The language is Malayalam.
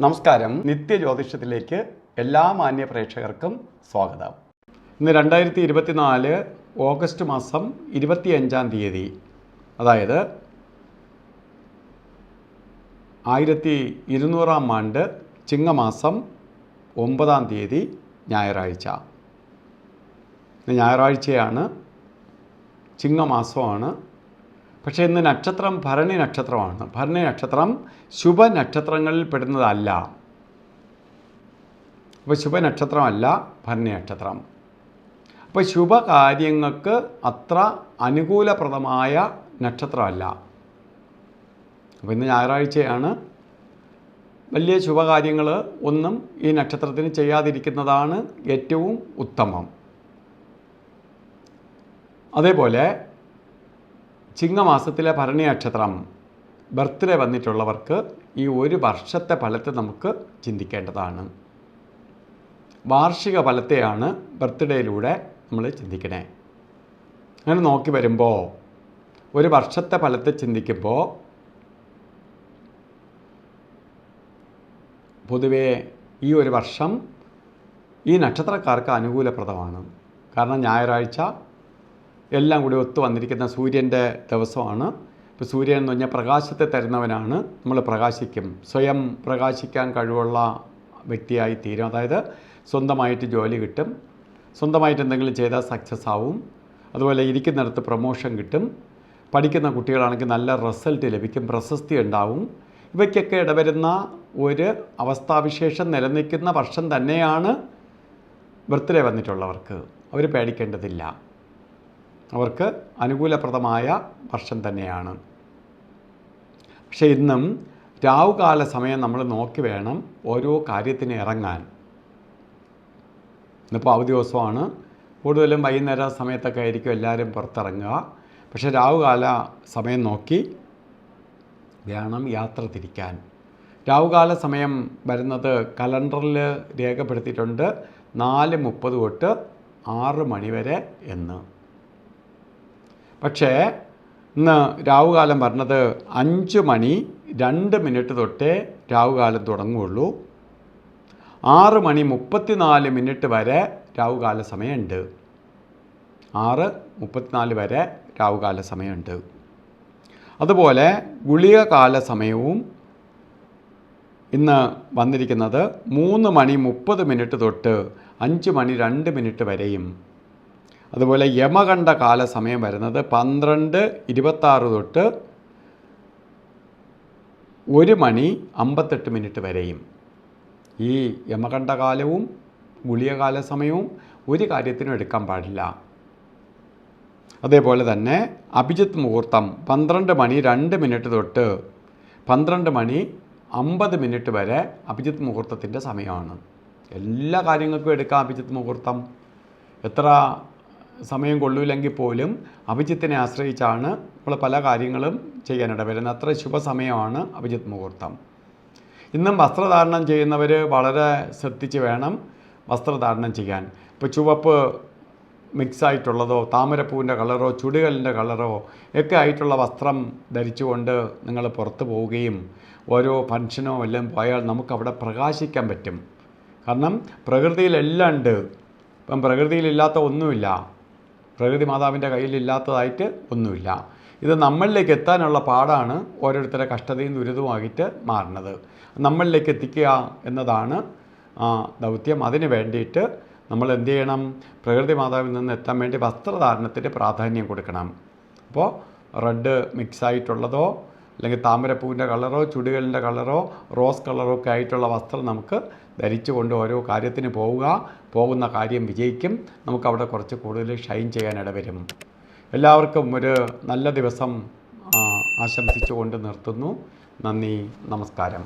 നമസ്കാരം. നിത്യജ്യോതിഷത്തിലേക്ക് എല്ലാ മാന്യ പ്രേക്ഷകർക്കും സ്വാഗതം. ഇന്ന് 2024 ഓഗസ്റ്റ് മാസം 25-ാം തീയതി, അതായത് 1200-ാം ആണ്ട് ചിങ്ങമാസം 9-ാം തീയതി ഞായറാഴ്ച. ഇന്ന് ഞായറാഴ്ചയാണ്, ചിങ്ങമാസമാണ്. പക്ഷേ ഇന്ന് നക്ഷത്രം ഭരണി നക്ഷത്രമാണ്. ഭരണി നക്ഷത്രം ശുഭനക്ഷത്രങ്ങളിൽ പെടുന്നതല്ല. അപ്പോൾ ശുഭനക്ഷത്രമല്ല ഭരണി നക്ഷത്രം. അപ്പോൾ ശുഭകാര്യങ്ങൾക്ക് അത്ര അനുകൂലപ്രദമായ നക്ഷത്രമല്ല. അപ്പോൾ ഇന്ന് ഞായറാഴ്ചയാണ്. വലിയ ശുഭകാര്യങ്ങൾ ഒന്നും ഈ നക്ഷത്രത്തിന് ചെയ്യാതിരിക്കുന്നതാണ് ഏറ്റവും ഉത്തമം. അതേപോലെ ചിങ്ങമാസത്തിലെ ഭരണി നക്ഷത്രം ബർത്ത്ഡേ വന്നിട്ടുള്ളവർക്ക് ഈ ഒരു വർഷത്തെ ഫലത്തെ നമുക്ക് ചിന്തിക്കേണ്ടതാണ്. വാർഷിക ഫലത്തെയാണ് ബർത്ത്ഡേയിലൂടെ നമ്മൾ ചിന്തിക്കണേ. അങ്ങനെ നോക്കി വരുമ്പോൾ ഒരു വർഷത്തെ ഫലത്തെ ചിന്തിക്കുമ്പോൾ പൊതുവേ ഈ ഒരു വർഷം ഈ നക്ഷത്രക്കാർക്ക് അനുകൂലപ്രദമാണ്. കാരണം ഞായറാഴ്ച എല്ലാം കൂടി ഒത്തു വന്നിരിക്കുന്ന സൂര്യൻ്റെ ദിവസമാണ്. ഇപ്പോൾ സൂര്യൻ എന്ന് പറഞ്ഞാൽ പ്രകാശത്തെ തരുന്നവനാണ്. നമ്മൾ പ്രകാശിക്കും, സ്വയം പ്രകാശിക്കാൻ കഴിവുള്ള വ്യക്തിയായി തീരും. അതായത് സ്വന്തമായിട്ട് ജോലി കിട്ടും, സ്വന്തമായിട്ട് എന്തെങ്കിലും ചെയ്താൽ സക്സസ് ആവും. അതുപോലെ ഇരിക്കുന്നിടത്ത് പ്രൊമോഷൻ കിട്ടും. പഠിക്കുന്ന കുട്ടികളാണെങ്കിൽ നല്ല റിസൾട്ട് ലഭിക്കും, പ്രശസ്തി ഉണ്ടാവും. ഇവയ്ക്കൊക്കെ ഇടവരുന്ന ഒരു അവസ്ഥാവിശേഷം നിലനിൽക്കുന്ന വർഷം തന്നെയാണ് ബർത്ത്ഡേ വന്നിട്ടുള്ളവർക്ക്. അവർ പേടിക്കേണ്ടതില്ല, അവർക്ക് അനുകൂലപ്രദമായ വർഷം തന്നെയാണ്. പക്ഷേ ഇന്നും രാവുകാല സമയം നമ്മൾ നോക്കി വേണം ഓരോ കാര്യത്തിന് ഇറങ്ങാൻ. ഇന്നിപ്പോൾ അവധി ദിവസമാണ്, കൂടുതലും വൈകുന്നേര സമയത്തൊക്കെ ആയിരിക്കും എല്ലാവരും പുറത്തിറങ്ങുക. പക്ഷേ രാവുകാല സമയം നോക്കി വേണം യാത്ര തിരിക്കാൻ. രാവുകാല സമയം വരുന്നത് കലണ്ടറിൽ രേഖപ്പെടുത്തിയിട്ടുണ്ട് 4:30 തൊട്ട് 6 മണി വരെ എന്ന്. പക്ഷേ ഇന്ന് രാവുകാലം പറഞ്ഞത് 5:02 തൊട്ടേ രാവുകാലം തുടങ്ങുകയുള്ളൂ. 6:34 വരെ രാവുകാല സമയമുണ്ട്. 6:34 വരെ രാവുകാല സമയമുണ്ട്. അതുപോലെ ഗുളികകാല സമയവും ഇന്ന് വന്നിരിക്കുന്നത് 3:30 തൊട്ട് 5:02 വരെയും. അതുപോലെ യമകണ്ഠ കാല സമയം വരുന്നത് 12:26 തൊട്ട് 1:58 വരെയും. ഈ യമകണ്ഠകാലവും ഗുളികകാല സമയവും ഒരു കാര്യത്തിനും എടുക്കാൻ പാടില്ല. അതേപോലെ തന്നെ അഭിജിത്ത് മുഹൂർത്തം 12:02 തൊട്ട് 12:50 വരെ അഭിജിത്ത് മുഹൂർത്തത്തിൻ്റെ സമയമാണ്. എല്ലാ കാര്യങ്ങൾക്കും എടുക്കാം അഭിജിത്ത് മുഹൂർത്തം. എത്ര സമയം കൊള്ളൂല്ലെങ്കിൽ പോലും അഭിജിത്തിനെ ആശ്രയിച്ചാണ് നമ്മൾ പല കാര്യങ്ങളും ചെയ്യാനിട വരുന്നത്. അത്ര ശുഭസമയമാണ് അഭിജിത്ത് മുഹൂർത്തം. ഇന്നും വസ്ത്രധാരണം ചെയ്യുന്നവർ വളരെ ശ്രദ്ധിച്ച് വേണം വസ്ത്രധാരണം ചെയ്യാൻ. ഇപ്പോൾ ചുവപ്പ് മിക്സായിട്ടുള്ളതോ താമരപ്പൂവിൻ്റെ കളറോ ചുടുകലിൻ്റെ കളറോ ഒക്കെ ആയിട്ടുള്ള വസ്ത്രം ധരിച്ചുകൊണ്ട് നിങ്ങൾ പുറത്ത് പോവുകയും ഓരോ ഫംഗ്ഷനോ എല്ലാം പോയാൽ നമുക്കവിടെ പ്രകാശിക്കാൻ പറ്റും. കാരണം പ്രകൃതിയിലെല്ലാം ഉണ്ട്. ഇപ്പം പ്രകൃതിയിലില്ലാത്ത ഒന്നുമില്ല, പ്രകൃതി മാതാവിൻ്റെ കയ്യിലില്ലാത്തതായിട്ട് ഒന്നുമില്ല. ഇത് നമ്മളിലേക്ക് എത്താനുള്ള പാടാണ് ഓരോരുത്തരുടെ കഷ്ടതയും ദുരിതവുമായിട്ട് മാറുന്നത്. നമ്മളിലേക്ക് എത്തിക്കുക എന്നതാണ് ദൗത്യം. അതിന് വേണ്ടിയിട്ട് നമ്മൾ എന്ത് ചെയ്യണം? പ്രകൃതി മാതാവിൽ നിന്ന് എത്താൻ വേണ്ടി വസ്ത്രധാരണത്തിന് പ്രാധാന്യം കൊടുക്കണം. അപ്പോൾ റെഡ് മിക്സായിട്ടുള്ളതോ അല്ലെങ്കിൽ താമരപ്പൂവിൻ്റെ കളറോ ചുടുകലിൻ്റെ കളറോ റോസ് കളറോ ഒക്കെ ആയിട്ടുള്ള വസ്ത്രം നമുക്ക് ധരിച്ചുകൊണ്ട് ഓരോ കാര്യത്തിന് പോകുന്ന കാര്യം വിജയിക്കും. നമുക്കവിടെ കുറച്ച് കൂടുതൽ ഷൈൻ ചെയ്യാനിട വരും. എല്ലാവർക്കും ഒരു നല്ല ദിവസം ആശംസിച്ചുകൊണ്ട് നിർത്തുന്നു. നന്ദി, നമസ്കാരം.